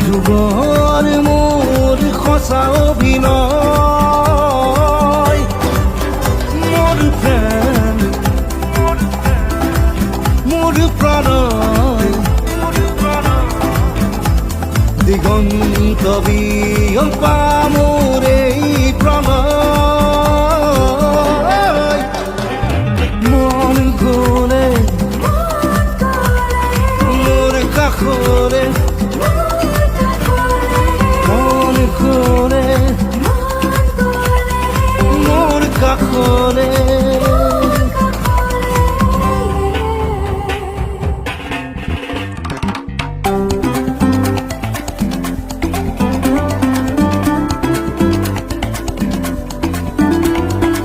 যুগৰ মোৰ সঁচা অভিনয় মোৰ প্ৰেম মোৰ প্ৰণয় দিগন্ত বিয়পা মোৰ এই প্ৰণয় মন গ'লে মোৰ কাষৰে মন গ'লে মোৰ কাষৰে